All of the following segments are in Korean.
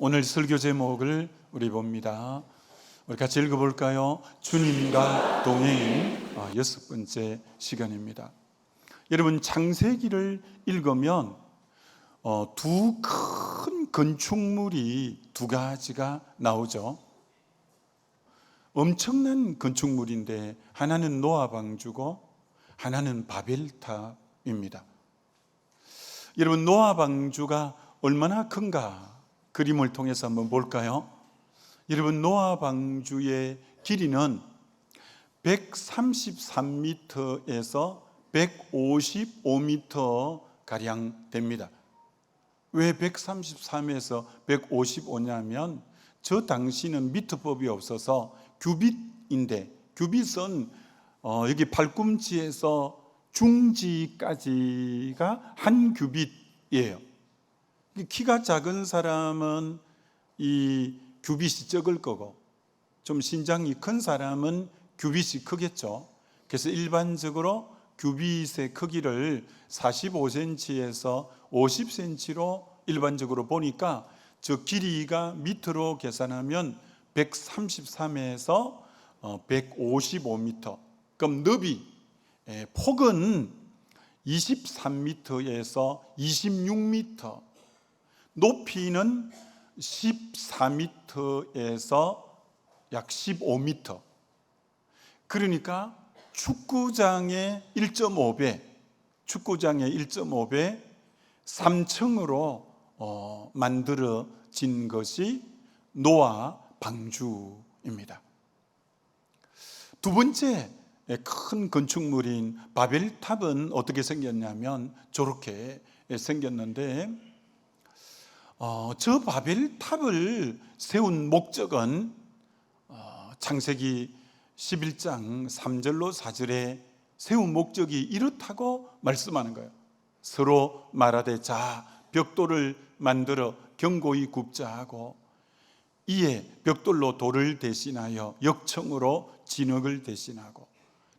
오늘 설교 제목을 우리 봅니다. 우리 같이 읽어볼까요? 주님과 동행, 6번째 시간입니다. 여러분, 창세기를 읽으면 두 큰 건축물이 두 가지가 나오죠. 엄청난 건축물인데 하나는 노아 방주고 하나는 바벨탑입니다. 여러분, 노아 방주가 얼마나 큰가 그림을 통해서 한번 볼까요? 여러분, 노아 방주의 길이는 133m에서 155m 가량 됩니다. 왜 133에서 155냐면 저 당시는 미터법이 없어서 규빗인데, 규빗은 여기 발꿈치에서 중지까지가 한 규빗이에요. 키가 작은 사람은 이 규빗이 적을 거고, 좀 신장이 큰 사람은 규빗이 크겠죠. 그래서 일반적으로 규빗의 크기를 45cm에서 50cm로 일반적으로 보니까 저 길이가 미터로 계산하면 133에서 155m. 그럼 너비, 폭은 23m에서 26m, 높이는 14m에서 약 15m. 그러니까 축구장의 1.5배, 3층으로 만들어진 것이 노아 방주입니다. 두 번째 큰 건축물인 바벨탑은 어떻게 생겼냐면 저렇게 생겼는데, 저 바벨탑을 세운 목적은 창세기 11장 3절로 4절에 세운 목적이 이렇다고 말씀하는 거예요. 서로 말하되 자 벽돌을 만들어 견고히 굽자 하고, 이에 벽돌로 돌을 대신하여 역청으로 진흙을 대신하고,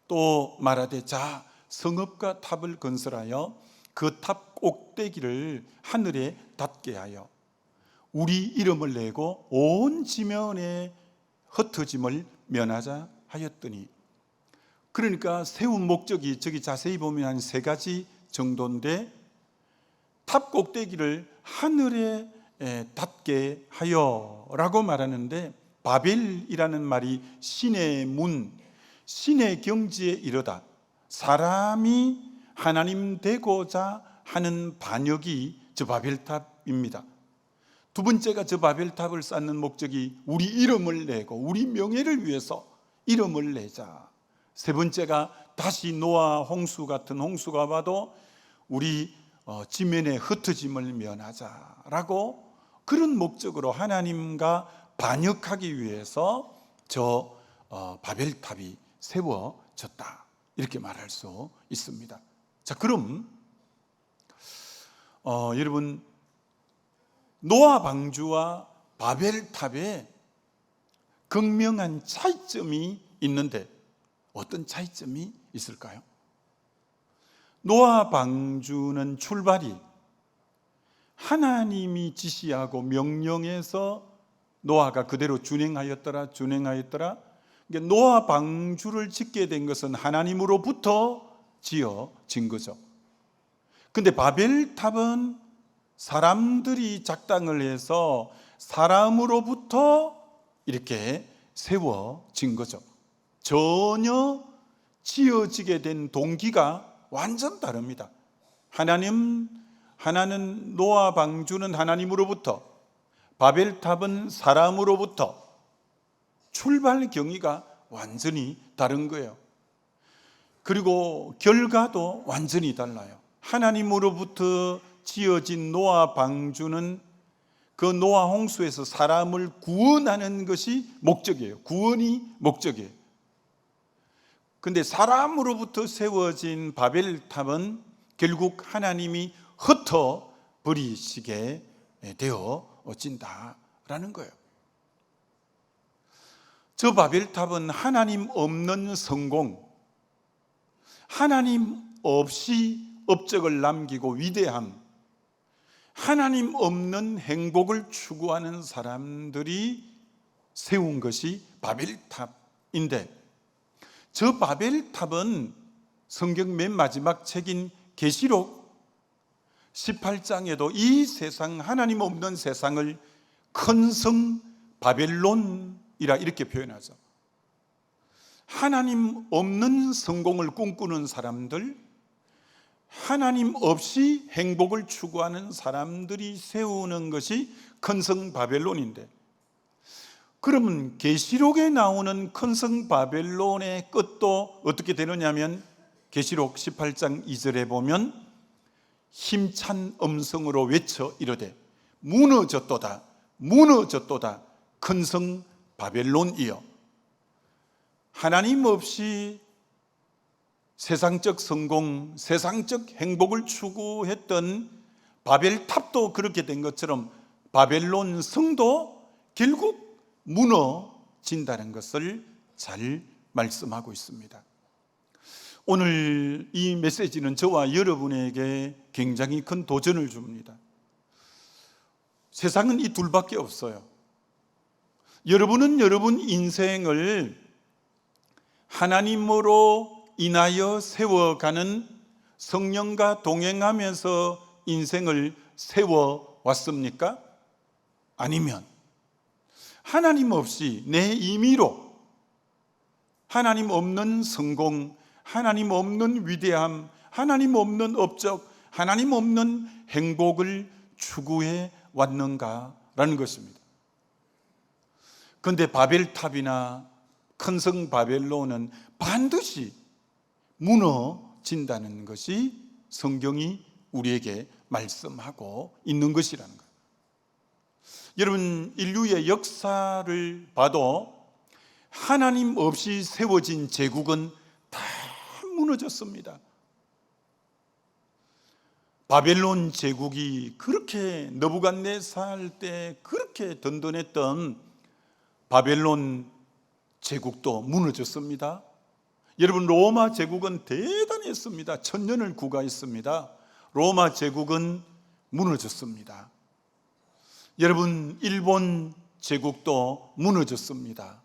또 말하되 자 성읍과 탑을 건설하여 그 탑 꼭대기를 하늘에 닿게 하여 우리 이름을 내고 온 지면에 흩어짐을 면하자 하였더니, 그러니까 세운 목적이 저기 자세히 보면 한 세 가지 정도인데, 탑 꼭대기를 하늘에 닿게 하여 라고 말하는데, 바벨이라는 말이 신의 문, 신의 경지에 이르다, 사람이 하나님 되고자 하는 반역이 저 바벨탑입니다. 두 번째가 저 바벨탑을 쌓는 목적이 우리 이름을 내고 우리 명예를 위해서 이름을 내자. 세 번째가 다시 노아 홍수 같은 홍수가 와도 우리 지면에 흩어짐을 면하자라고, 그런 목적으로 하나님과 반역하기 위해서 저 바벨탑이 세워졌다, 이렇게 말할 수 있습니다. 자, 그럼 여러분, 노아 방주와 바벨탑에 극명한 차이점이 있는데 어떤 차이점이 있을까요? 노아 방주는 출발이 하나님이 지시하고 명령해서 노아가 그대로 준행하였더라. 그러니까 노아 방주를 짓게 된 것은 하나님으로부터 지어진 거죠. 근데 바벨탑은 사람들이 작당을 해서 사람으로부터 이렇게 세워진 거죠. 전혀 지어지게 된 동기가 완전 다릅니다. 하나는 노아 방주는 하나님으로부터, 바벨탑은 사람으로부터, 출발 경위가 완전히 다른 거예요. 그리고 결과도 완전히 달라요. 하나님으로부터 지어진 노아 방주는 그 노아 홍수에서 사람을 구원하는 것이 목적이에요. 구원이 목적이에요. 근데 사람으로부터 세워진 바벨탑은 결국 하나님이 흩어 버리시게 되어진다라는 거예요. 저 바벨탑은 하나님 없는 성공, 하나님 없이 업적을 남기고 위대함, 하나님 없는 행복을 추구하는 사람들이 세운 것이 바벨탑인데, 저 바벨탑은 성경 맨 마지막 책인 계시록 18장에도 이 세상, 하나님 없는 세상을 큰 성 바벨론이라 이렇게 표현하죠. 하나님 없는 성공을 꿈꾸는 사람들, 하나님 없이 행복을 추구하는 사람들이 세우는 것이 큰 성 바벨론인데, 그러면 계시록에 나오는 큰 성 바벨론의 끝도 어떻게 되느냐면, 계시록 18장 2절에 보면 힘찬 음성으로 외쳐 이르되 무너졌도다 무너졌도다 큰 성 바벨론이여. 하나님 없이 세상적 성공, 세상적 행복을 추구했던 바벨탑도 그렇게 된 것처럼 바벨론 성도 결국 무너진다는 것을 잘 말씀하고 있습니다. 오늘 이 메시지는 저와 여러분에게 굉장히 큰 도전을 줍니다. 세상은 이 둘밖에 없어요. 여러분은 여러분 인생을 하나님으로 인하여 세워가는, 성령과 동행하면서 인생을 세워왔습니까? 아니면 하나님 없이 내 임의로 하나님 없는 성공, 하나님 없는 위대함, 하나님 없는 업적, 하나님 없는 행복을 추구해 왔는가라는 것입니다. 그런데 바벨탑이나 큰 성 바벨론은 반드시 무너진다는 것이 성경이 우리에게 말씀하고 있는 것이라는 거예요. 여러분, 인류의 역사를 봐도 하나님 없이 세워진 제국은 다 무너졌습니다. 바벨론 제국이 그렇게 느부갓네살 때 그렇게 든든했던 바벨론 제국도 무너졌습니다. 여러분, 로마 제국은 대단했습니다. 1000년을 구가했습니다. 로마 제국은 무너졌습니다. 여러분, 일본 제국도 무너졌습니다.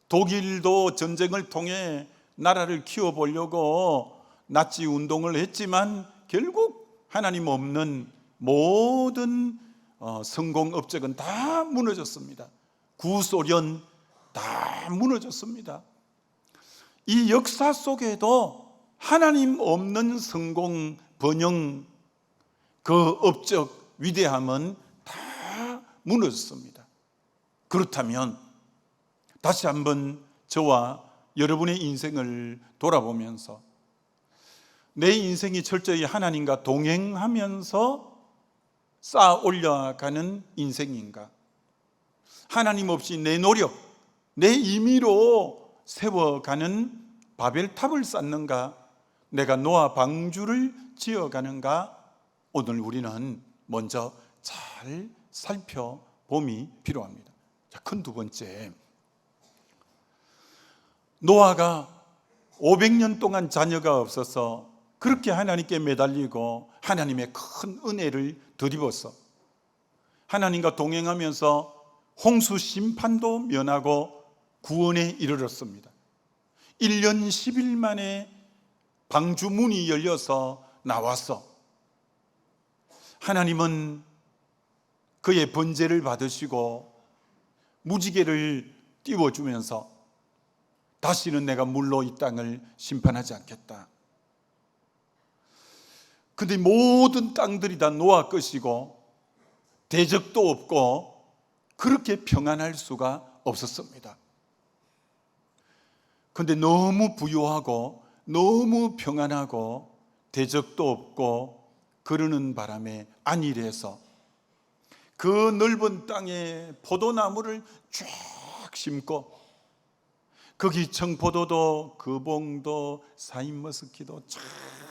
독일도 전쟁을 통해 나라를 키워보려고 나치 운동을 했지만 결국 하나님 없는 모든 성공 업적은 다 무너졌습니다. 구소련 다 무너졌습니다. 이 역사 속에도 하나님 없는 성공, 번영, 그 업적, 위대함은 다 무너졌습니다. 그렇다면 다시 한번 저와 여러분의 인생을 돌아보면서 내 인생이 철저히 하나님과 동행하면서 쌓아 올려가는 인생인가? 하나님 없이 내 노력, 내 임의로 세워가는 바벨탑을 쌓는가? 내가 노아 방주를 지어가는가? 오늘 우리는 먼저 잘 살펴봄이 필요합니다. 자, 큰 두 번째, 노아가 500년 동안 자녀가 없어서 그렇게 하나님께 매달리고 하나님의 큰 은혜를 덧입어서 하나님과 동행하면서 홍수 심판도 면하고 구원에 이르렀습니다. 1년 10일 만에 방주 문이 열려서 나와서 하나님은 그의 번제를 받으시고 무지개를 띄워주면서 다시는 내가 물로 이 땅을 심판하지 않겠다. 근데 모든 땅들이 다 노아 것이고 대적도 없고 그렇게 평안할 수가 없었습니다. 근데 너무 부유하고 너무 평안하고 대적도 없고 그러는 바람에 안일해서 그 넓은 땅에 포도나무를 쫙 심고 거기 청포도도 거봉도 샤인머스키도 쫙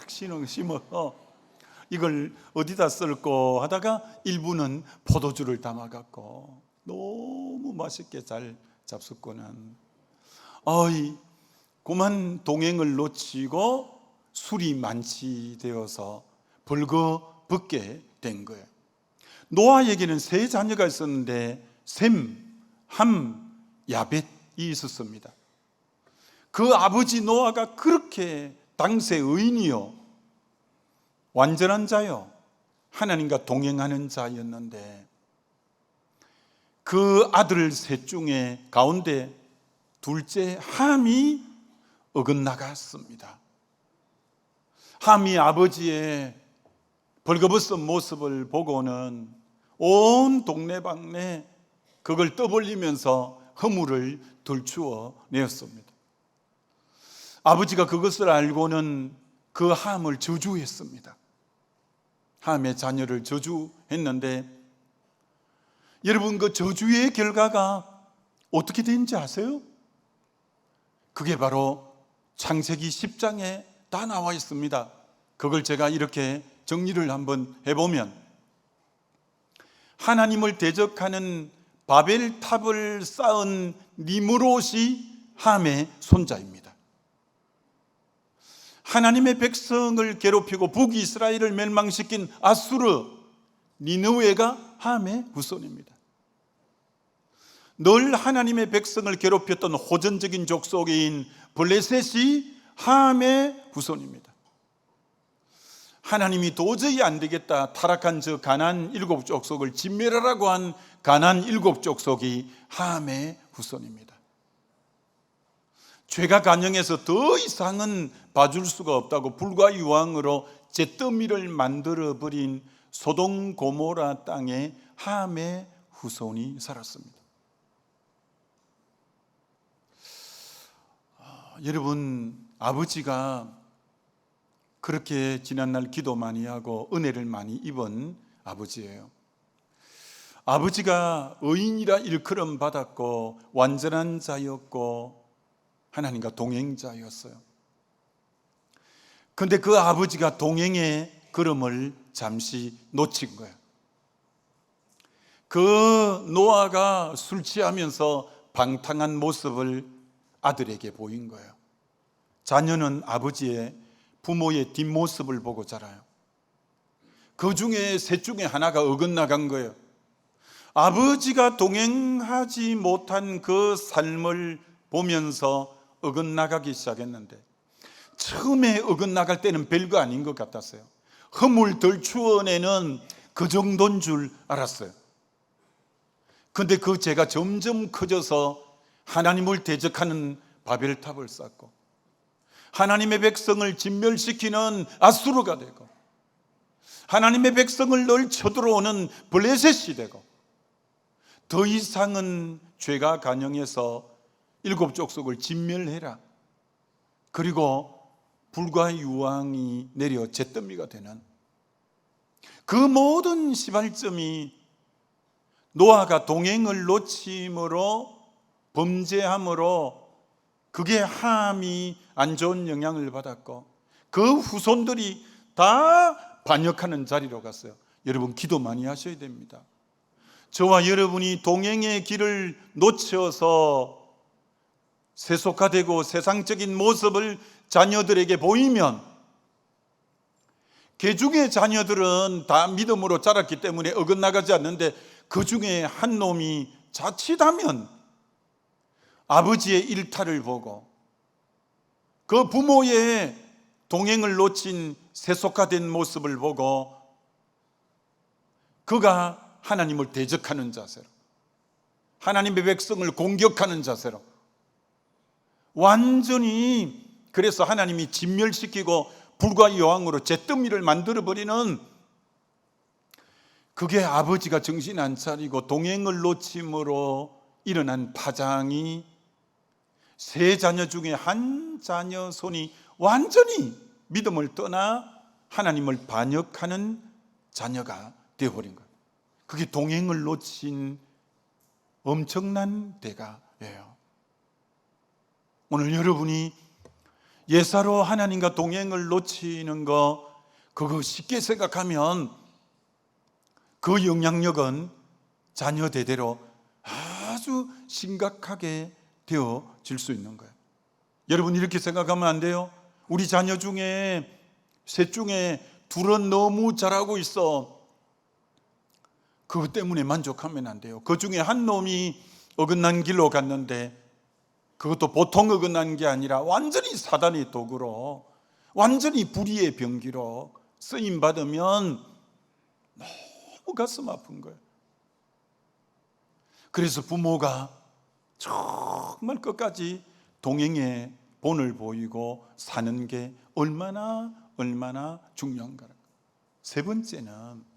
심어서 이걸 어디다 쓸고 하다가 일부는 포도주를 담아갖고 너무 맛있게 잘 잡숫고는 그만 동행을 놓치고 술이 만취되어서 벌거벗게 된 거예요. 노아에게는 세 자녀가 있었는데 셈, 함, 야벳이 있었습니다. 그 아버지 노아가 그렇게 당세 의인이요, 완전한 자요, 하나님과 동행하는 자였는데 그 아들 셋 중에 가운데 둘째 함이 어긋나갔습니다. 함이 아버지의 벌거벗은 모습을 보고는 온 동네방네 그걸 떠벌리면서 허물을 들추어 내었습니다. 아버지가 그것을 알고는 그 함을 저주했습니다. 함의 자녀를 저주했는데 여러분, 그 저주의 결과가 어떻게 된지 아세요? 그게 바로 창세기 10장에 다 나와 있습니다. 그걸 제가 이렇게 정리를 한번 해보면, 하나님을 대적하는 바벨탑을 쌓은 니므롯이 함의 손자입니다. 하나님의 백성을 괴롭히고 북이스라엘을 멸망시킨 아수르, 니느웨가 함의 후손입니다. 늘 하나님의 백성을 괴롭혔던 호전적인 족속인 블레셋이 함의 후손입니다. 하나님이 도저히 안 되겠다, 타락한 저 가나안 7족속을 진멸하라고 한 가나안 7족속이 함의 후손입니다. 죄가 간영해서 더 이상은 봐줄 수가 없다고 불과유황으로 잿더미를 만들어버린 소돔 고모라 땅에 함의 후손이 살았습니다. 여러분, 아버지가 그렇게 지난날 기도 많이 하고 은혜를 많이 입은 아버지예요. 아버지가 의인이라 일컬음 받았고 완전한 자였고 하나님과 동행자였어요. 그런데 그 아버지가 동행의 걸음을 잠시 놓친 거예요. 그 노아가 술 취하면서 방탕한 모습을 아들에게 보인 거예요. 자녀는 아버지의, 부모의 뒷모습을 보고 자라요. 그 중에 셋 중에 하나가 어긋나간 거예요. 아버지가 동행하지 못한 그 삶을 보면서 어긋나가기 시작했는데, 처음에 어긋나갈 때는 별거 아닌 것 같았어요. 허물 덜 추워내는 그 정도인 줄 알았어요. 그런데 그 죄가 점점 커져서 하나님을 대적하는 바벨탑을 쌓고 하나님의 백성을 진멸시키는 아수르가 되고 하나님의 백성을 늘 쳐들어오는 블레셋이 되고, 더 이상은 죄가 간영해서 7족속을 진멸해라, 그리고 불과 유황이 내려 잿더미가 되는 그 모든 시발점이 노아가 동행을 놓침으로, 범죄함으로 그게 함이 안 좋은 영향을 받았고 그 후손들이 다 반역하는 자리로 갔어요. 여러분, 기도 많이 하셔야 됩니다. 저와 여러분이 동행의 길을 놓쳐서 세속화되고 세상적인 모습을 자녀들에게 보이면, 개중의 자녀들은 다 믿음으로 자랐기 때문에 어긋나가지 않는데 그 중에 한 놈이 자칫하면 아버지의 일탈을 보고 그 부모의 동행을 놓친 세속화된 모습을 보고 그가 하나님을 대적하는 자세로, 하나님의 백성을 공격하는 자세로 완전히, 그래서 하나님이 진멸시키고 불과 여왕으로 잿더미를 만들어버리는, 그게 아버지가 정신 안 차리고 동행을 놓침으로 일어난 파장이 세 자녀 중에 한 자녀 손이 완전히 믿음을 떠나 하나님을 반역하는 자녀가 되어버린 거예요. 그게 동행을 놓친 엄청난 대가예요. 오늘 여러분이 예사로 하나님과 동행을 놓치는 거, 그거 쉽게 생각하면 그 영향력은 자녀 대대로 아주 심각하게 되어질 수 있는 거예요. 여러분, 이렇게 생각하면 안 돼요. 우리 자녀 중에 셋 중에 둘은 너무 잘하고 있어. 그것 때문에 만족하면 안 돼요. 그 중에 한 놈이 어긋난 길로 갔는데 그것도 보통 어긋난 게 아니라 완전히 사단의 도구로, 완전히 불의의 병기로 쓰임 받으면 너무 가슴 아픈 거예요. 그래서 부모가 정말 끝까지 동행의 본을 보이고 사는 게 얼마나 중요한가. 세 번째는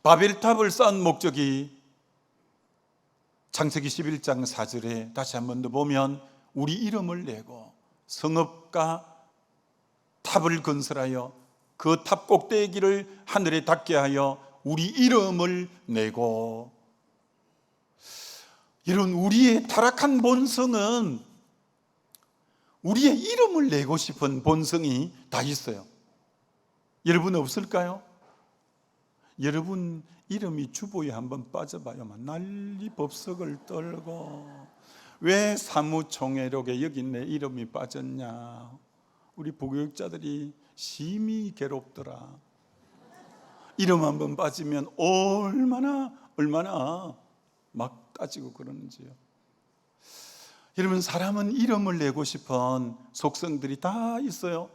바벨탑을 쌓은 목적이 창세기 11장 4절에 다시 한 번 더 보면 우리 이름을 내고 성읍과 탑을 건설하여 그 탑 꼭대기를 하늘에 닿게 하여 우리 이름을 내고, 이런 우리의 타락한 본성은 우리의 이름을 내고 싶은 본성이 다 있어요. 여러분 없을까요? 여러분 이름이 주보에 한번 빠져봐요만 난리 법석을 떨고, 왜 사무총회록에 여기 내 이름이 빠졌냐, 우리 부교육자들이 심히 괴롭더라. 이름 한번 빠지면 얼마나 막 따지고 그러는지요. 여러분, 사람은 이름을 내고 싶은 속성들이 다 있어요.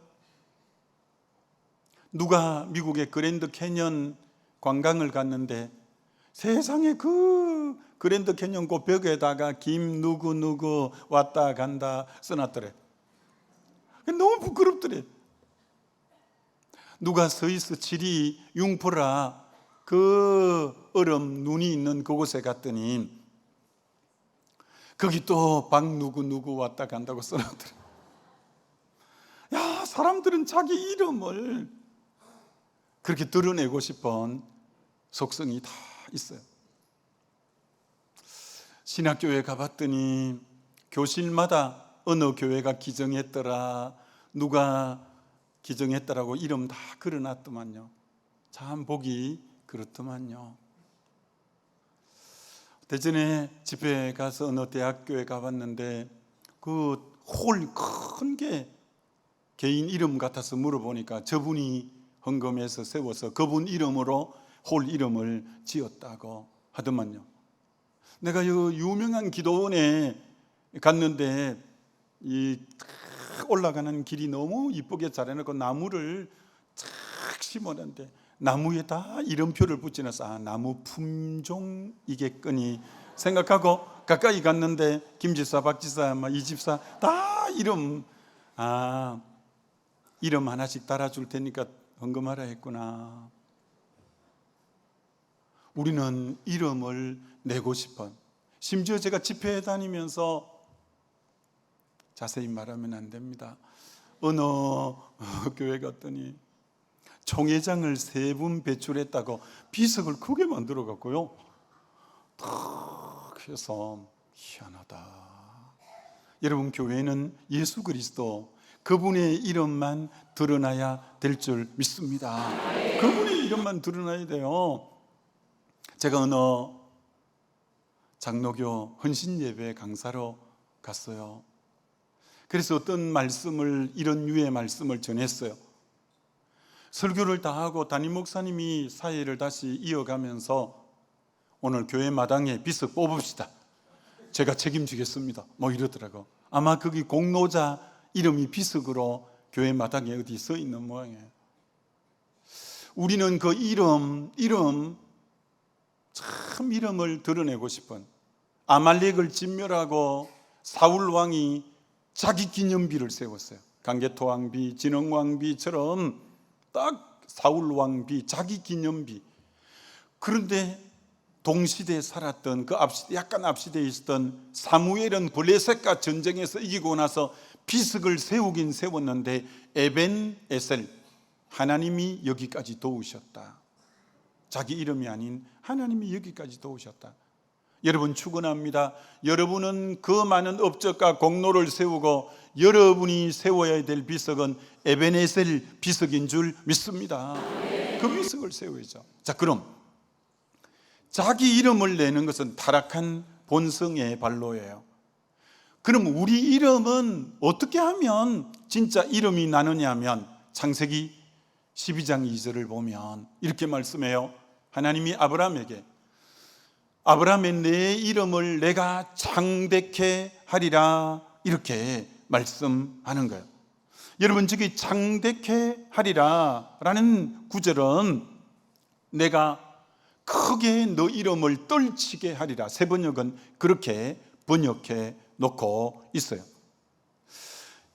누가 미국의 그랜드 캐년 관광을 갔는데 세상에 그 그랜드 캐년 그 벽에다가 김 누구 왔다 간다 써놨더래. 너무 부끄럽더래. 누가 스위스 치리 융프라 그 얼음 눈이 있는 그곳에 갔더니 거기 또 박 누구 왔다 간다고 써놨더래. 야, 사람들은 자기 이름을 그렇게 드러내고 싶은 속성이 다 있어요. 신학교에 가봤더니 교실마다 어느 교회가 기증했더라, 누가 기증했더라고 이름 다 걸어놨더만요. 참 보기 그렇더만요. 대전에 집회 가서 어느 대학교에 가봤는데 그 홀 큰 게 개인 이름 같아서 물어보니까 저분이 헌금해서 세워서 그분 이름으로 홀 이름을 지었다고 하더만요. 내가 이 유명한 기도원에 갔는데 이 올라가는 길이 너무 이쁘게 잘 해놓고 나무를 착 심었는데 나무에 다 이름표를 붙여놨어. 나무 품종이겠거니 생각하고 가까이 갔는데 김지사, 박지사, 이집사 다 이름 하나씩 달아줄 테니까 헌금하라 했구나. 우리는 이름을 내고 싶은, 심지어 제가 집회에 다니면서 자세히 말하면 안 됩니다. 어느 교회 갔더니 총회장을 3분 배출했다고 비석을 크게 만들어 갖고요 탁 해서, 희한하다. 여러분, 교회는 예수 그리스도 그분의 이름만 드러나야 될 줄 믿습니다. 그분의 이름만 드러나야 돼요. 제가 어느 장로교 헌신예배 강사로 갔어요. 그래서 어떤 말씀을, 이런 유의 말씀을 전했어요. 설교를 다 하고 담임 목사님이 사회를 다시 이어가면서 오늘 교회 마당에 비석 뽑읍시다, 제가 책임지겠습니다 뭐 이러더라고. 아마 거기 공로자 이름이 비석으로 교회 마당에 어디 서 있는 모양이에요. 우리는 그 이름 참 이름을 드러내고 싶은, 아말렉을 진멸하고 사울 왕이 자기 기념비를 세웠어요. 강개토 왕비, 진흥 왕비처럼 딱 사울 왕비, 자기 기념비. 그런데 동시대에 살았던 그 약간 앞시대에 있었던 사무엘은 블레셋과 전쟁에서 이기고 나서 비석을 세우긴 세웠는데 에벤에셀, 하나님이 여기까지 도우셨다. 자기 이름이 아닌 하나님이 여기까지 도우셨다. 여러분 축원합니다. 여러분은 그 많은 업적과 공로를 세우고 여러분이 세워야 될 비석은 에베네셀 비석인 줄 믿습니다. 그 비석을 세워야죠. 자, 그럼 자기 이름을 내는 것은 타락한 본성의 발로예요. 그럼 우리 이름은 어떻게 하면 진짜 이름이 나느냐 하면 창세기 12장 2절을 보면 이렇게 말씀해요. 하나님이 아브라함에게 아브라함의 내 이름을 내가 창대케 하리라 이렇게 말씀하는 거예요. 여러분, 저기 창대케 하리라 라는 구절은 내가 크게 너 이름을 떨치게 하리라, 새 번역은 그렇게 번역해 놓고 있어요.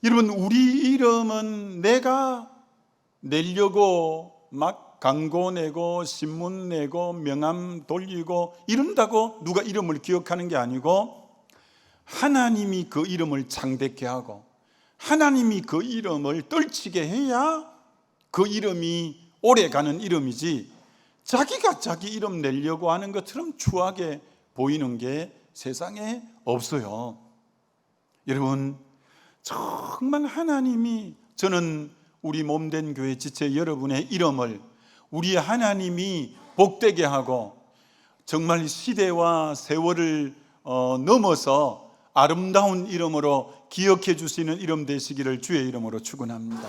여러분, 우리 이름은 내가 내려고 막 광고 내고 신문 내고 명함 돌리고 이런다고 누가 이름을 기억하는 게 아니고, 하나님이 그 이름을 창대케 하고 하나님이 그 이름을 떨치게 해야 그 이름이 오래가는 이름이지, 자기가 자기 이름 내려고 하는 것처럼 추하게 보이는 게 세상에 없어요. 여러분, 정말 하나님이, 저는 우리 몸된 교회 지체 여러분의 이름을 우리 하나님이 복되게 하고 정말 시대와 세월을 넘어서 아름다운 이름으로 기억해 주시는 이름 되시기를 주의 이름으로 축원합니다.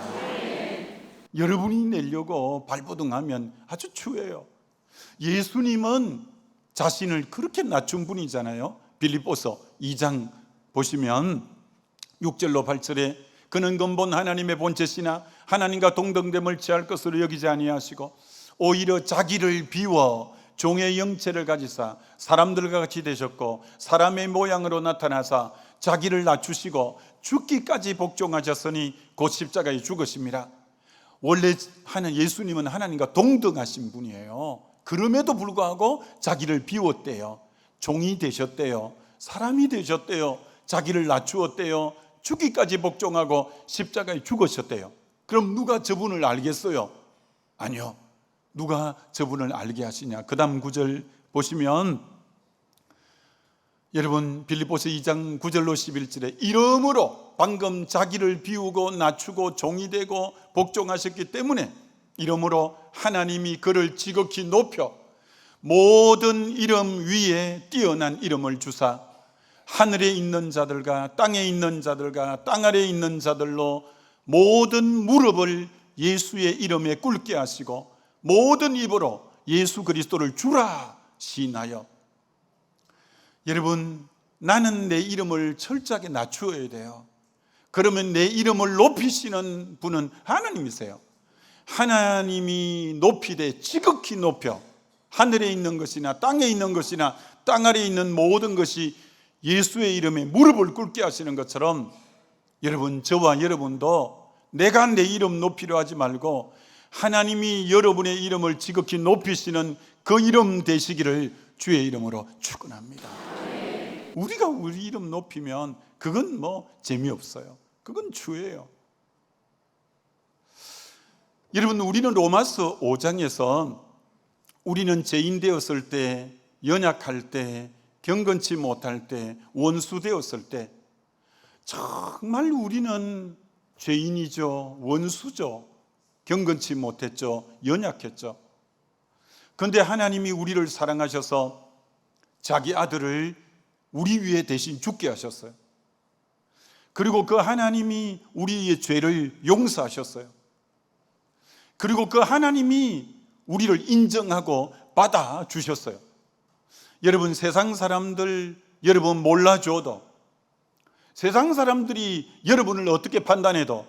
여러분이 내려고 발버둥하면 아주 추해요. 예수님은 자신을 그렇게 낮춘 분이잖아요. 빌립보서 2장 보시면 6절로 8절에 그는 근본 하나님의 본체시나 하나님과 동등됨을 취할 것으로 여기지 아니하시고 오히려 자기를 비워 종의 형체를 가지사 사람들과 같이 되셨고 사람의 모양으로 나타나사 자기를 낮추시고 죽기까지 복종하셨으니 곧 십자가에 죽으심이라. 원래 예수님은 하나님과 동등하신 분이에요. 그럼에도 불구하고 자기를 비웠대요. 종이 되셨대요. 사람이 되셨대요. 자기를 낮추었대요. 죽기까지 복종하고 십자가에 죽으셨대요. 그럼 누가 저분을 알겠어요? 아니요. 누가 저분을 알게 하시냐? 그 다음 9절 보시면 여러분, 빌립보서 2장 9절로 11절에 이러므로 방금 자기를 비우고 낮추고 종이 되고 복종하셨기 때문에 이러므로 하나님이 그를 지극히 높여 모든 이름 위에 뛰어난 이름을 주사 하늘에 있는 자들과 땅에 있는 자들과 땅 아래에 있는 자들로 모든 무릎을 예수의 이름에 꿇게 하시고 모든 입으로 예수 그리스도를 주라 시인하여. 여러분, 나는 내 이름을 철저하게 낮추어야 돼요. 그러면 내 이름을 높이시는 분은 하나님이세요. 하나님이 높이되 지극히 높여 하늘에 있는 것이나 땅에 있는 것이나 땅 아래에 있는 모든 것이 예수의 이름에 무릎을 꿇게 하시는 것처럼, 여러분, 저와 여러분도 내가 내 이름 높이려 하지 말고 하나님이 여러분의 이름을 지극히 높이시는 그 이름 되시기를 주의 이름으로 축원합니다. 우리가 우리 이름 높이면 그건 재미없어요. 그건 추해요. 여러분, 우리는 로마서 5장에서 우리는 죄인 되었을 때, 연약할 때, 경건치 못할 때, 원수 되었을 때 정말 우리는 죄인이죠. 원수죠. 경건치 못했죠. 연약했죠. 그런데 하나님이 우리를 사랑하셔서 자기 아들을 우리 위에 대신 죽게 하셨어요. 그리고 그 하나님이 우리의 죄를 용서하셨어요. 그리고 그 하나님이 우리를 인정하고 받아주셨어요. 여러분, 세상 사람들 여러분 몰라줘도, 세상 사람들이 여러분을 어떻게 판단해도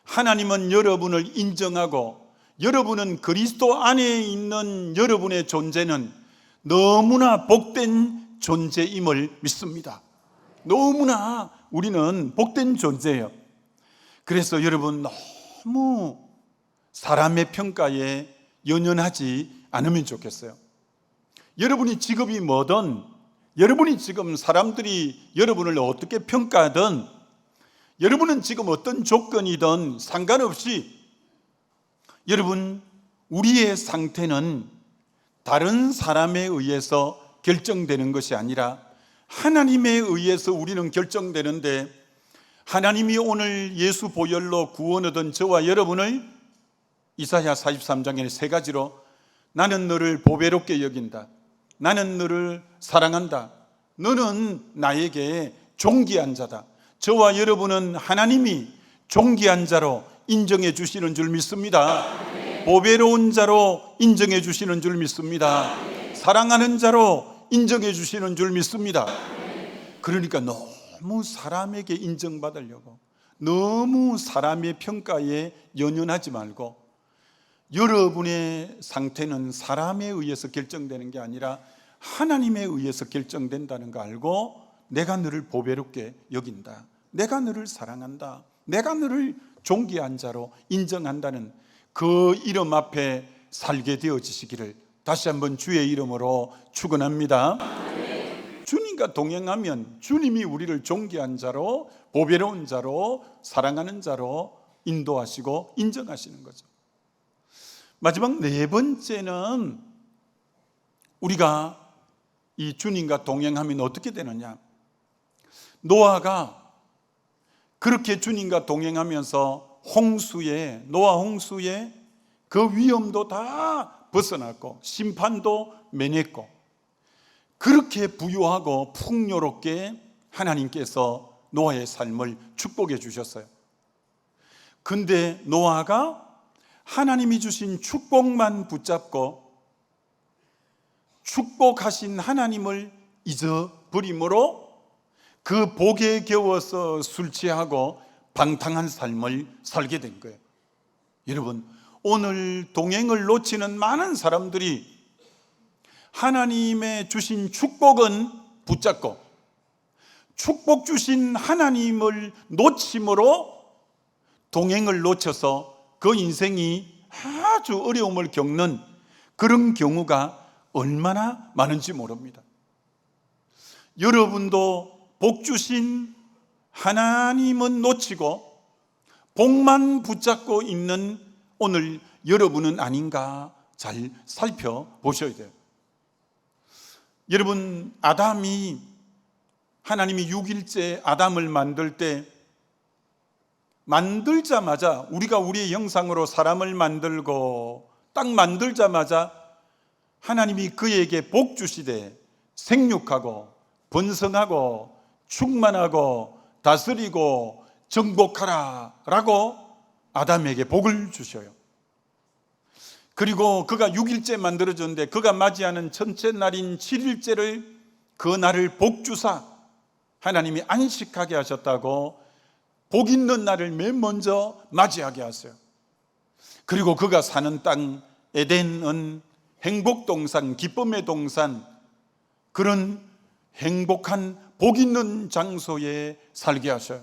하나님은 여러분을 인정하고 여러분은 그리스도 안에 있는 여러분의 존재는 너무나 복된 존재임을 믿습니다. 너무나 우리는 복된 존재예요. 그래서 여러분, 너무 사람의 평가에 연연하지 않으면 좋겠어요. 여러분이 직업이 뭐든, 여러분이 지금 사람들이 여러분을 어떻게 평가하든, 여러분은 지금 어떤 조건이든 상관없이 여러분, 우리의 상태는 다른 사람에 의해서 결정되는 것이 아니라 하나님에 의해서 우리는 결정되는데, 하나님이 오늘 예수 보혈로 구원 얻은 저와 여러분을 이사야 43장의 세 가지로 나는 너를 보배롭게 여긴다, 나는 너를 사랑한다, 너는 나에게 존귀한 자다. 저와 여러분은 하나님이 존귀한 자로 인정해 주시는 줄 믿습니다. 보배로운 자로 인정해 주시는 줄 믿습니다. 사랑하는 자로 인정해 주시는 줄 믿습니다. 그러니까 너무 사람에게 인정받으려고, 너무 사람의 평가에 연연하지 말고, 여러분의 상태는 사람에 의해서 결정되는 게 아니라 하나님에 의해서 결정된다는 거 알고, 내가 너를 보배롭게 여긴다, 내가 너를 사랑한다, 내가 너를 존귀한 자로 인정한다는 그 이름 앞에 살게 되어지시기를 다시 한번 주의 이름으로 축원합니다. 주님과 동행하면 주님이 우리를 존귀한 자로, 보배로운 자로, 사랑하는 자로 인도하시고 인정하시는 거죠. 마지막 네 번째는, 우리가 이 주님과 동행하면 어떻게 되느냐. 노아가 그렇게 주님과 동행하면서 노아 홍수에 그 위험도 다 벗어났고 심판도 면했고, 그렇게 부유하고 풍요롭게 하나님께서 노아의 삶을 축복해 주셨어요. 근데 노아가 하나님이 주신 축복만 붙잡고 축복하신 하나님을 잊어버림으로 그 복에 겨워서 술 취하고 방탕한 삶을 살게 된 거예요. 여러분, 오늘 동행을 놓치는 많은 사람들이 하나님의 주신 축복은 붙잡고 축복 주신 하나님을 놓침으로 동행을 놓쳐서 그 인생이 아주 어려움을 겪는 그런 경우가 얼마나 많은지 모릅니다. 여러분도 복 주신 하나님은 놓치고 복만 붙잡고 있는 오늘 여러분은 아닌가 잘 살펴보셔야 돼요. 여러분, 하나님이 6일째 아담을 만들 때, 만들자마자, 우리가 우리의 형상으로 사람을 만들고 딱 만들자마자 하나님이 그에게 복 주시되 생육하고 번성하고 충만하고 다스리고 정복하라 라고 아담에게 복을 주셔요. 그리고 그가 6일째 만들어졌는데 그가 맞이하는 첫째 날인 7일째를, 그 날을 복 주사 하나님이 안식하게 하셨다고 복 있는 날을 맨 먼저 맞이하게 하세요. 그리고 그가 사는 땅 에덴은 행복동산, 기쁨의 동산, 그런 행복한 복 있는 장소에 살게 하셔요.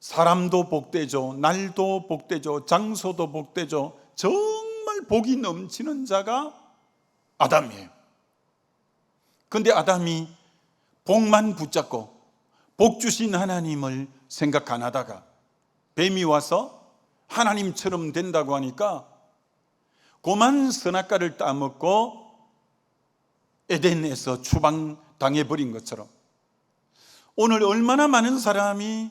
사람도 복되죠, 날도 복되죠, 장소도 복되죠. 정말 복이 넘치는 자가 아담이에요. 그런데 아담이 복만 붙잡고 복 주신 하나님을 생각 안 하다가 뱀이 와서 하나님처럼 된다고 하니까 고만 선악과를 따먹고 에덴에서 추방당해버린 것처럼, 오늘 얼마나 많은 사람이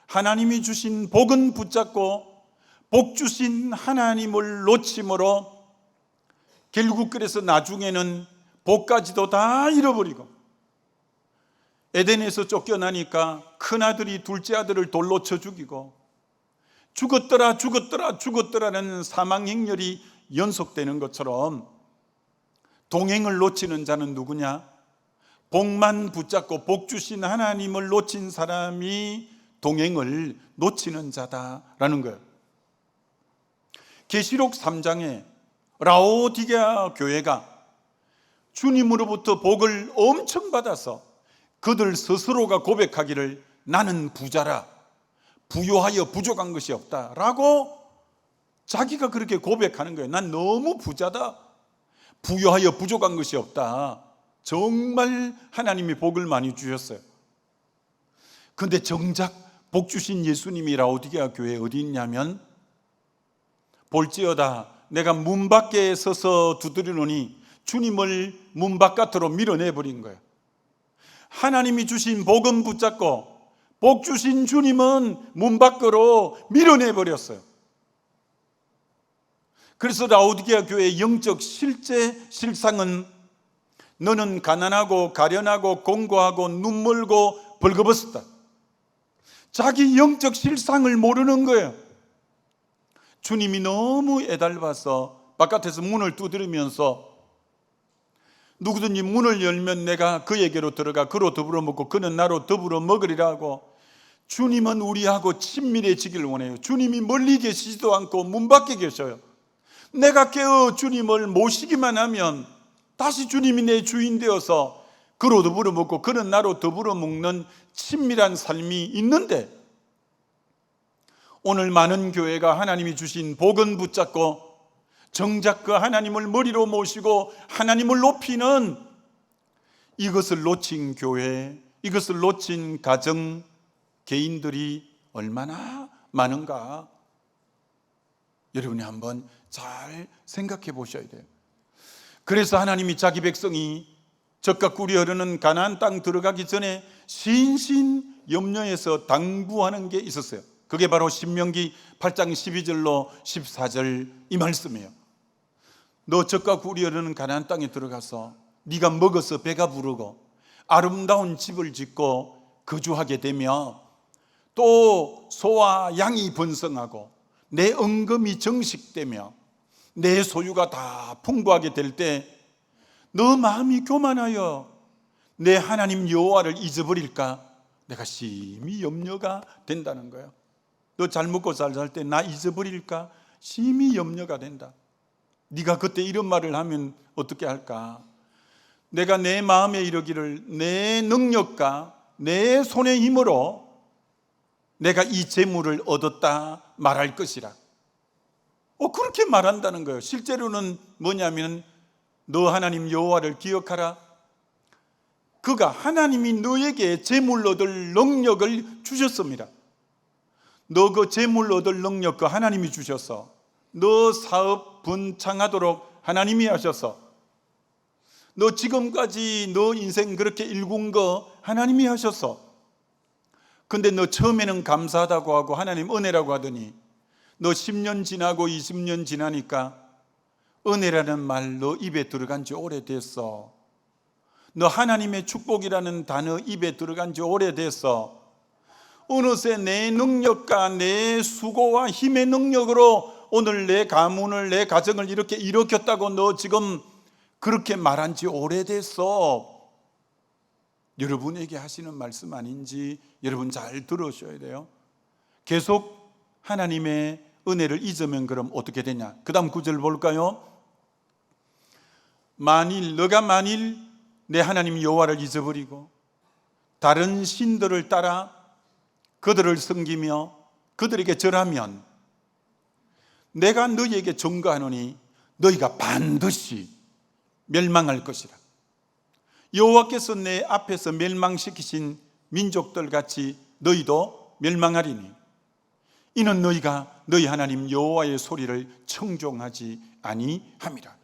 하나님이 주신 복은 붙잡고 복 주신 하나님을 놓침으로 결국 그래서 나중에는 복까지도 다 잃어버리고, 에덴에서 쫓겨나니까 큰아들이 둘째 아들을 돌로 쳐 죽이고, 죽었더라는 사망 행렬이 연속되는 것처럼 동행을 놓치는 자는 누구냐? 복만 붙잡고 복 주신 하나님을 놓친 사람이 동행을 놓치는 자다라는 거예요. 계시록 3장에 라오디게아 교회가 주님으로부터 복을 엄청 받아서 그들 스스로가 고백하기를 나는 부자라, 부유하여 부족한 것이 없다 라고 자기가 그렇게 고백하는 거예요. 난 너무 부자다, 부유하여 부족한 것이 없다. 정말 하나님이 복을 많이 주셨어요. 그런데 정작 복 주신 예수님이 라오디게아 교회에 어디 있냐면, 볼지어다 내가 문 밖에 서서 두드리노니 주님을 문 바깥으로 밀어내버린 거예요. 하나님이 주신 복은 붙잡고 복 주신 주님은 문 밖으로 밀어내버렸어요. 그래서 라오디게아 교회의 영적 실상은 너는 가난하고 가련하고 공고하고 눈멀고 벌거벗었다. 자기 영적 실상을 모르는 거예요. 주님이 너무 애달봐서 바깥에서 문을 두드리면서 누구든지 문을 열면 내가 그에게로 들어가 그로 더불어 먹고 그는 나로 더불어 먹으리라고, 주님은 우리하고 친밀해지길 원해요. 주님이 멀리 계시지도 않고 문 밖에 계셔요. 내가 깨어 주님을 모시기만 하면 다시 주님이 내 주인 되어서 그로 더불어 먹고 그는 나로 더불어 먹는 친밀한 삶이 있는데, 오늘 많은 교회가 하나님이 주신 복은 붙잡고 정작 그 하나님을 머리로 모시고 하나님을 높이는 이것을 놓친 교회, 이것을 놓친 가정, 개인들이 얼마나 많은가, 여러분이 한번 잘 생각해 보셔야 돼요. 그래서 하나님이 자기 백성이 젖과 꿀이 흐르는 가나안 땅 들어가기 전에 신신 염려해서 당부하는 게 있었어요. 그게 바로 신명기 8장 12절로 14절 이 말씀이에요. 너 젖과 꿀이 흐르는 가나안 땅에 들어가서 네가 먹어서 배가 부르고 아름다운 집을 짓고 거주하게 되며 또 소와 양이 번성하고 내 은금이 정식되며 내 소유가 다 풍부하게 될 때 너 마음이 교만하여 내 하나님 여호와를 잊어버릴까 내가 심히 염려가 된다는 거예요. 너 잘 먹고 잘 살 때 나 잊어버릴까 심히 염려가 된다. 네가 그때 이런 말을 하면 어떻게 할까? 내가 내 마음에 이르기를 내 능력과 내 손의 힘으로 내가 이 재물을 얻었다 말할 것이라. 그렇게 말한다는 거예요. 실제로는 뭐냐면 너 하나님 여호와를 기억하라. 그가 하나님이 너에게 재물 얻을 능력을 주셨습니다. 너 그 재물 얻을 능력 그 하나님이 주셔서 너 사업 번창하도록 하나님이 하셔서 너 지금까지 너 인생 그렇게 일군 거 하나님이 하셔서, 근데 너 처음에는 감사하다고 하고 하나님 은혜라고 하더니 너 10년 지나고 20년 지나니까 은혜라는 말 너 입에 들어간 지 오래됐어. 너 하나님의 축복이라는 단어 입에 들어간 지 오래됐어. 어느새 내 능력과 내 수고와 힘의 능력으로 오늘 내 가문을 내 가정을 이렇게 일으켰다고 너 지금 그렇게 말한 지 오래됐어. 여러분에게 하시는 말씀 아닌지 여러분 잘 들으셔야 돼요. 계속 하나님의 은혜를 잊으면 그럼 어떻게 되냐? 그 다음 구절 볼까요? 너가 만일 내 하나님 여호와를 잊어버리고 다른 신들을 따라 그들을 섬기며 그들에게 절하면 내가 너희에게 증거하노니 너희가 반드시 멸망할 것이라. 여호와께서 내 앞에서 멸망시키신 민족들 같이 너희도 멸망하리니 이는 너희가 너희 하나님 여호와의 소리를 청종하지 아니함이라.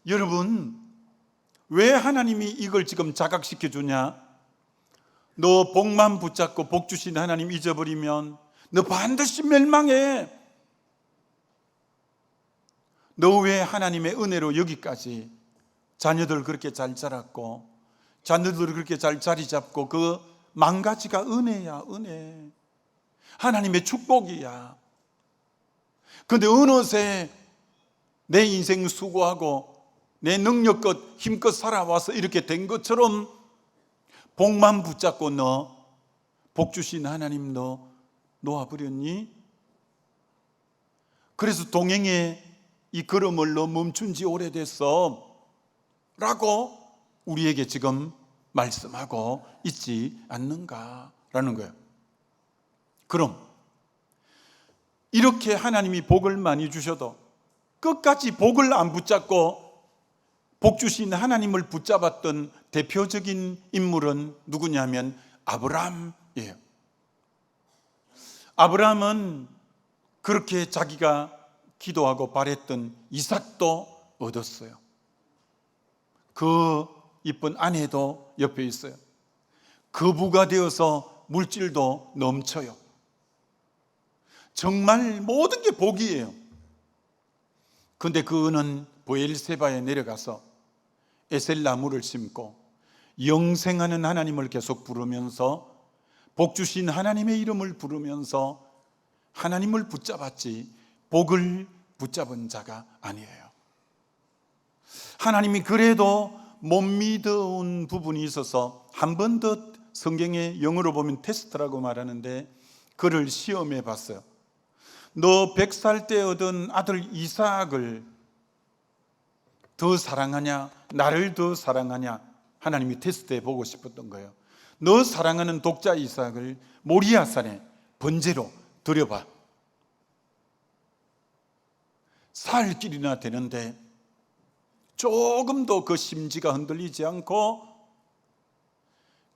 여러분, 왜 하나님이 이걸 지금 자각시켜 주냐? 너 복만 붙잡고 복 주신 하나님 잊어버리면 너 반드시 멸망해. 너 왜 하나님의 은혜로 여기까지 자녀들 그렇게 잘 자랐고 자녀들 그렇게 잘 자리 잡고 그 망가지가 은혜야, 은혜. 하나님의 축복이야. 그런데 어느새 내 인생 수고하고 내 능력껏 힘껏 살아와서 이렇게 된 것처럼 복만 붙잡고 너 복 주신 하나님 너 놓아버렸니? 그래서 동행의 이 걸음을 너 멈춘 지 오래됐어 라고 우리에게 지금 말씀하고 있지 않는가라는 거예요. 그럼 이렇게 하나님이 복을 많이 주셔도 끝까지 복을 안 붙잡고 복 주신 하나님을 붙잡았던 대표적인 인물은 누구냐면 아브라함이에요. 아브라함은 그렇게 자기가 기도하고 바랬던 이삭도 얻었어요. 그 이쁜 아내도 옆에 있어요. 거부가 되어서 물질도 넘쳐요. 정말 모든 게 복이에요. 그런데 그는 브엘세바에 내려가서 에셀 나무를 심고 영생하는 하나님을 계속 부르면서 복 주신 하나님의 이름을 부르면서 하나님을 붙잡았지 복을 붙잡은 자가 아니에요. 하나님이 그래도 못 믿어온 부분이 있어서 한 번 더 성경에 영어로 보면 테스트라고 말하는데 그를 시험해 봤어요. 너 100살 때 얻은 아들 이삭을 더 사랑하냐, 나를 더 사랑하냐, 하나님이 테스트해 보고 싶었던 거예요. 너 사랑하는 독자 이삭을 모리아산에 번제로 드려봐. 살 길이나 되는데 조금도 그 심지가 흔들리지 않고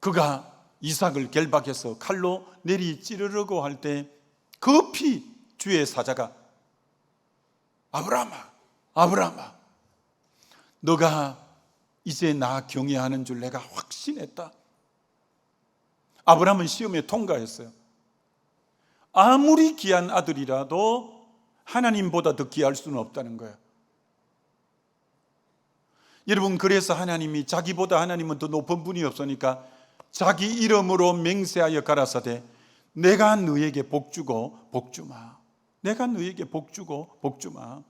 그가 이삭을 결박해서 칼로 내리 찌르려고 할 때 급히 주의 사자가 아브라함아, 아브라함아, 너가 이제 나 경외하는 줄 내가 확신했다. 아브라함은 시험에 통과했어요. 아무리 귀한 아들이라도 하나님보다 더 귀할 수는 없다는 거예요. 여러분, 그래서 하나님이 자기보다 하나님은 더 높은 분이 없으니까 자기 이름으로 맹세하여 가라사대 내가 너에게 복주고 복주마. 내가 너에게 복주고 복주마.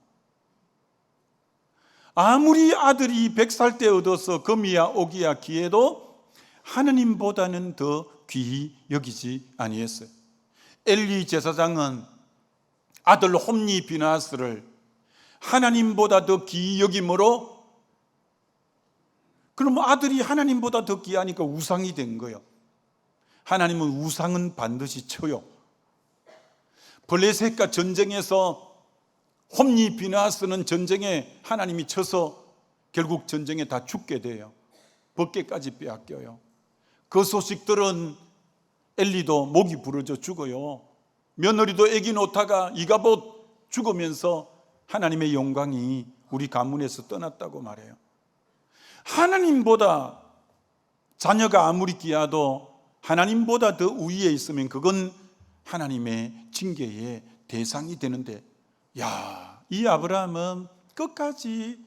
아무리 아들이 100살 때 얻어서 금이야 옥이야 기해도 하나님보다는 더 귀히 여기지 아니했어요. 엘리 제사장은 아들 홈니 비나스를 하나님보다 더 귀히 여김으로 그럼 아들이 하나님보다 더 귀하니까 우상이 된 거예요. 하나님은 우상은 반드시 쳐요. 블레셋과 전쟁에서 홈니 비나스는 전쟁에 하나님이 쳐서 결국 전쟁에 다 죽게 돼요. 벗개까지 빼앗겨요. 그 소식들은 엘리도 목이 부러져 죽어요. 며느리도 애기 놓다가 이가봇 죽으면서 하나님의 영광이 우리 가문에서 떠났다고 말해요. 하나님보다 자녀가 아무리 귀하도 하나님보다 더 우위에 있으면 그건 하나님의 징계의 대상이 되는데, 야, 이 아브라함은 끝까지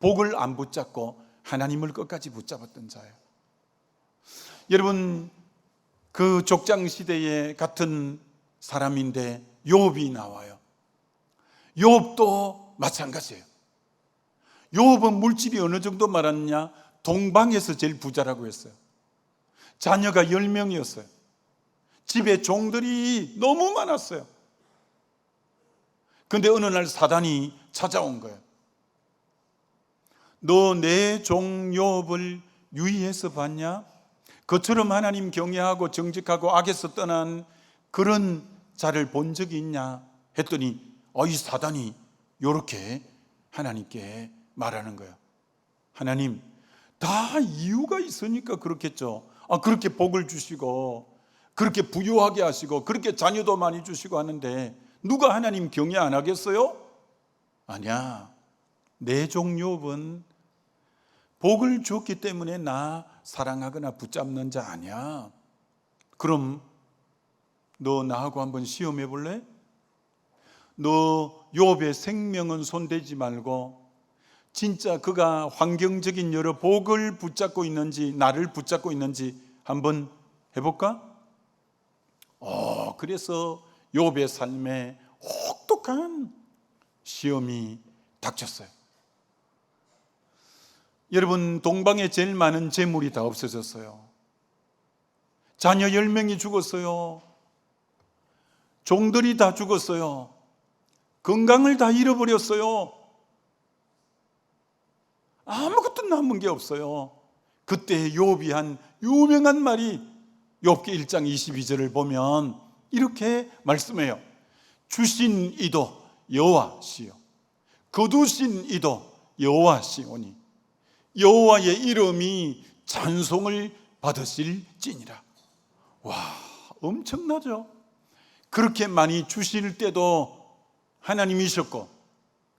복을 안 붙잡고 하나님을 끝까지 붙잡았던 자예요. 여러분, 그 족장 시대에 같은 사람인데 욥이 나와요. 욥도 마찬가지예요. 욥은 물질이 어느 정도 많았냐? 동방에서 제일 부자라고 했어요. 자녀가 10명이었어요. 집에 종들이 너무 많았어요. 그런데 어느 날 사단이 찾아온 거예요. 너 내 종 욥을 유의해서 봤냐? 그처럼 하나님 경외하고 정직하고 악에서 떠난 그런 자를 본 적이 있냐? 했더니 이 사단이 이렇게 하나님께 말하는 거예요. 하나님, 다 이유가 있으니까 그렇겠죠. 그렇게 복을 주시고 그렇게 부유하게 하시고 그렇게 자녀도 많이 주시고 하는데 누가 하나님 경외 안 하겠어요? 아니야. 내 종 욥은 복을 줬기 때문에 나 사랑하거나 붙잡는 자 아니야. 그럼 너 나하고 한번 시험해 볼래? 너 욥의 생명은 손대지 말고 진짜 그가 환경적인 여러 복을 붙잡고 있는지 나를 붙잡고 있는지 한번 해볼까? 그래서 욥의 삶에 혹독한 시험이 닥쳤어요. 여러분, 동방에 제일 많은 재물이 다 없어졌어요. 자녀 10명이 죽었어요. 종들이 다 죽었어요. 건강을 다 잃어버렸어요. 아무것도 남은 게 없어요. 그때 욥이 한 유명한 말이 욥기 1장 22절을 보면 이렇게 말씀해요. 주신 이도 여호와시요 거두신 이도 여호와시오니 여호와의 이름이 찬송을 받으실지니라. 와, 엄청나죠? 그렇게 많이 주실 때도 하나님이셨고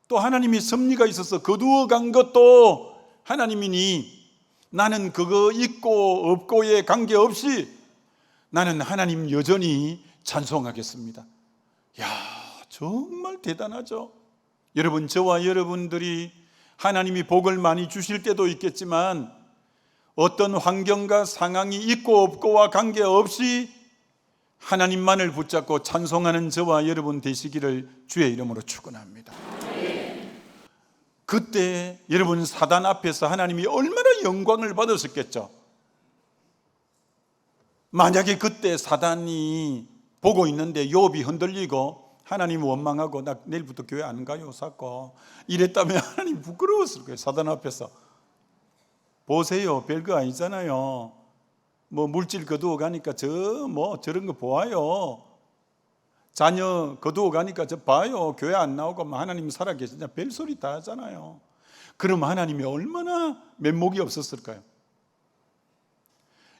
또 하나님의 섭리가 있어서 거두어 간 것도 하나님이니 나는 그거 있고 없고에 관계없이 나는 하나님 여전히 찬송하겠습니다. 야, 정말 대단하죠? 여러분, 저와 여러분들이 하나님이 복을 많이 주실 때도 있겠지만 어떤 환경과 상황이 있고 없고와 관계없이 하나님만을 붙잡고 찬송하는 저와 여러분 되시기를 주의 이름으로 축원합니다. 그때 여러분 사단 앞에서 하나님이 얼마나 영광을 받으셨겠죠. 만약에 그때 사단이 보고 있는데 욥이 흔들리고 하나님 원망하고 나 내일부터 교회 안 가요 자꾸 이랬다면 하나님 부끄러웠을 거예요. 사단 앞에서 보세요, 별거 아니잖아요. 뭐 물질 거두어 가니까 저런 거 보아요. 자녀 거두어 가니까 저 봐요. 교회 안 나오고 하나님 살아계시냐 별소리 다 하잖아요. 그럼 하나님이 얼마나 면목이 없었을까요?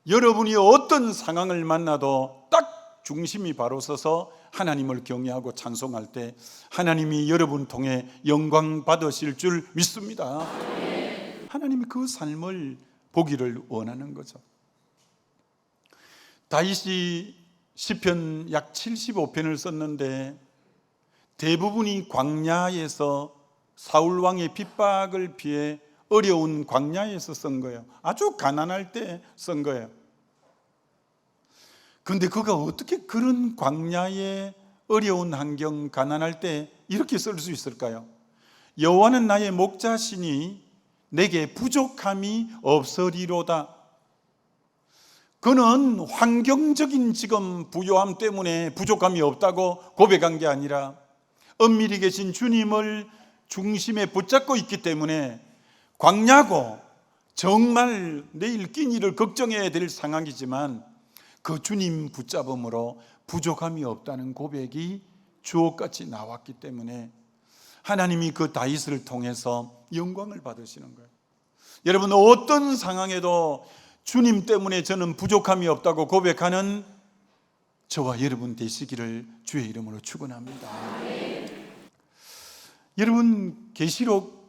여러분이 어떤 상황을 만나도 딱 중심이 바로 서서 하나님을 경외하고 찬송할 때 하나님이 여러분 통해 영광 받으실 줄 믿습니다. 하나님이 그 삶을 보기를 원하는 거죠. 다윗이 시편 약 75편을 썼는데 대부분이 광야에서 사울 왕의 핍박을 피해 어려운 광야에서 쓴 거예요. 아주 가난할 때 쓴 거예요. 그런데 그가 어떻게 그런 광야의 어려운 환경, 가난할 때 이렇게 쓸 수 있을까요? 여호와는 나의 목자시니 내게 부족함이 없으리로다. 그는 환경적인 지금 부요함 때문에 부족함이 없다고 고백한 게 아니라 엄밀히 계신 주님을 중심에 붙잡고 있기 때문에 광야고 정말 내일 끼니를 걱정해야 될 상황이지만 그 주님 붙잡음으로 부족함이 없다는 고백이 주옥같이 나왔기 때문에 하나님이 그 다윗을 통해서 영광을 받으시는 거예요. 여러분 어떤 상황에도 주님 때문에 저는 부족함이 없다고 고백하는 저와 여러분 되시기를 주의 이름으로 축원합니다. 여러분 계시록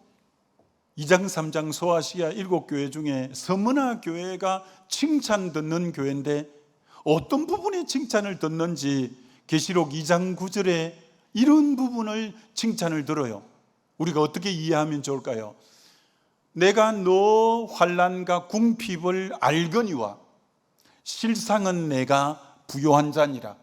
2장 3장 소아시아 7교회 중에 서문화 교회가 칭찬 듣는 교회인데 어떤 부분에 칭찬을 듣는지 계시록 2장 9절에 이런 부분을 칭찬을 들어요. 우리가 어떻게 이해하면 좋을까요? 내가 너 환난과 궁핍을 알거니와 실상은 내가 부요한 자니라.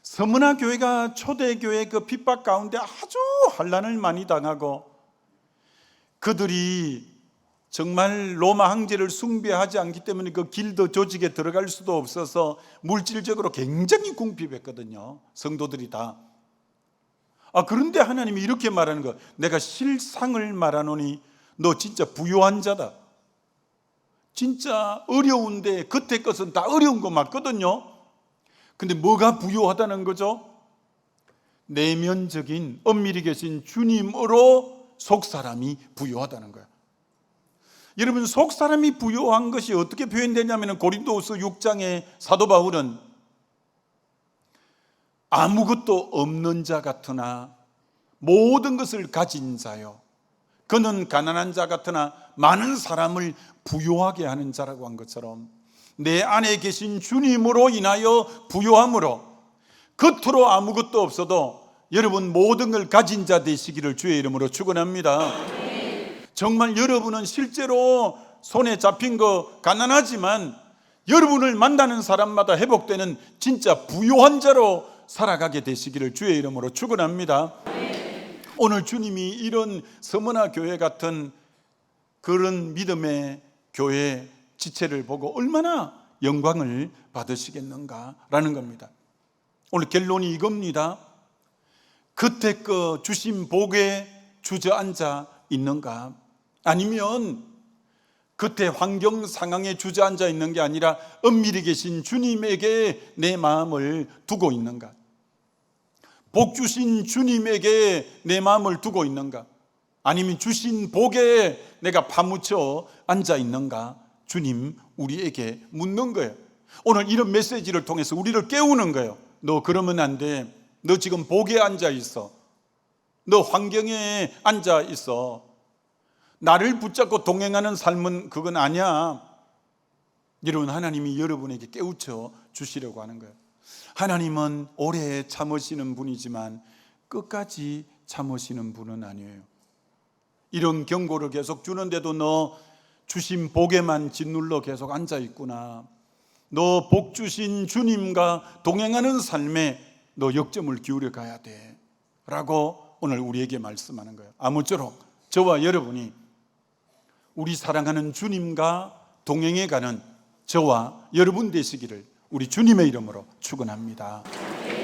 서문화 교회가 초대교회 그 핍박 가운데 아주 환난을 많이 당하고 그들이 정말 로마 황제를 숭배하지 않기 때문에 그 길드 조직에 들어갈 수도 없어서 물질적으로 굉장히 궁핍했거든요. 성도들이 다. 그런데 하나님이 이렇게 말하는 거, 내가 실상을 말하노니 너 진짜 부요한 자다. 진짜 어려운데 겉에 것은 다 어려운 거 맞거든요. 근데 뭐가 부요하다는 거죠? 내면적인 엄밀히 계신 주님으로 속사람이 부요하다는 거예요. 여러분 속사람이 부요한 것이 어떻게 표현되냐면 고린도후서 6장에 사도 바울은 아무것도 없는 자 같으나 모든 것을 가진 자요 그는 가난한 자 같으나 많은 사람을 부요하게 하는 자라고 한 것처럼 내 안에 계신 주님으로 인하여 부요함으로 겉으로 아무것도 없어도 여러분 모든 걸 가진 자 되시기를 주의 이름으로 축원합니다. 정말 여러분은 실제로 손에 잡힌 거 가난하지만 여러분을 만나는 사람마다 회복되는 진짜 부요한 자로 살아가게 되시기를 주의 이름으로 축원합니다. 오늘 주님이 이런 서문화 교회 같은 그런 믿음의 교회 지체를 보고 얼마나 영광을 받으시겠는가라는 겁니다. 오늘 결론이 이겁니다. 그때 그 주신 복에 주저앉아 있는가? 아니면 그때 환경 상황에 주저앉아 있는 게 아니라 엄밀히 계신 주님에게 내 마음을 두고 있는가? 복 주신 주님에게 내 마음을 두고 있는가? 아니면 주신 복에 내가 파묻혀 앉아 있는가? 주님 우리에게 묻는 거예요. 오늘 이런 메시지를 통해서 우리를 깨우는 거예요. 너 그러면 안 돼. 너 지금 복에 앉아 있어. 너 환경에 앉아 있어. 나를 붙잡고 동행하는 삶은 그건 아니야. 여러분 하나님이 여러분에게 깨우쳐 주시려고 하는 거예요. 하나님은 오래 참으시는 분이지만 끝까지 참으시는 분은 아니에요. 이런 경고를 계속 주는데도 너 주신 복에만 짓눌러 계속 앉아 있구나. 너 복 주신 주님과 동행하는 삶에 너 역점을 기울여 가야 돼 라고 오늘 우리에게 말씀하는 거예요. 아무쪼록 저와 여러분이 우리 사랑하는 주님과 동행해 가는 저와 여러분 되시기를 우리 주님의 이름으로 축원합니다.